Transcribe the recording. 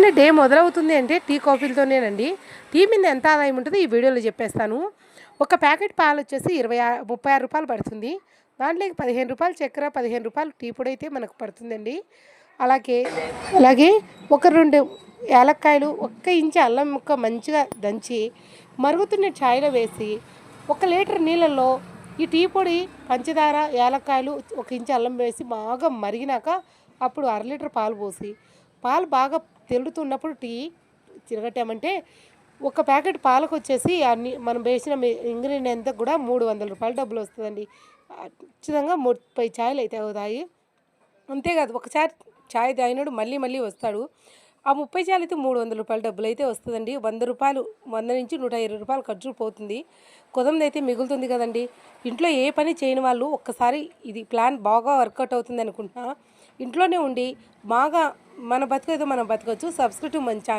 పొద్దున్నే డే మొదలవుతుంది అంటే టీ కాఫీలతోనేనండి. టీ మీద ఎంత ఆదాయం ఉంటుందో ఈ వీడియోలో చెప్పేస్తాను. ఒక ప్యాకెట్ పాలు వచ్చేసి 36 రూపాయలు పడుతుంది. దాంట్లోకి రూ. 15 చక్కెర, రూ. 15 టీ పొడి అయితే మనకు పడుతుందండి. అలాగే అలాగే ఒక 2 యాలక్కాయలు, ఒక్క ఇంచు అల్లం ముక్క మంచిగా దంచి మరుగుతున్న ఛాయ్లో వేసి 1 లీటర్ నీళ్ళల్లో ఈ టీ పొడి, పంచదార, యాలక్కాయలు, 1 ఇంచు అల్లం వేసి బాగా మరిగినాక అప్పుడు 1/2 లీటర్ పాలు పోసి పాలు బాగా తెరుడుతున్నప్పుడు టీ చిరగట్టామంటే ఒక ప్యాకెట్ పాలకొచ్చేసి అన్ని మనం వేసిన ఇంగ్రీడియంట్ కూడా రూ. 300 డబ్బులు వస్తుందండి. ఖచ్చితంగా 30 ఛాయలు అయితే అవుతాయి. అంతేకాదు ఒకసారి ఛాయ్ తాగినోడు మళ్ళీ మళ్ళీ వస్తాడు. ఆ 30 ఛాయలు అయితే రూ. 300 డబ్బులు అయితే వస్తుందండి. రూ. 100 నుంచి రూ. 120 ఖర్చు పోతుంది. కొదందైతే మిగులుతుంది కదండి. ఇంట్లో ఏ పని చేయని వాళ్ళు ఒక్కసారి ఇది ప్లాన్ బాగా వర్కౌట్ అవుతుంది అనుకుంటున్నా. ఇంట్లోనే ఉండి బాగా మన బతుకేదో మనం బతకొచ్చు. Subscribe to my channel.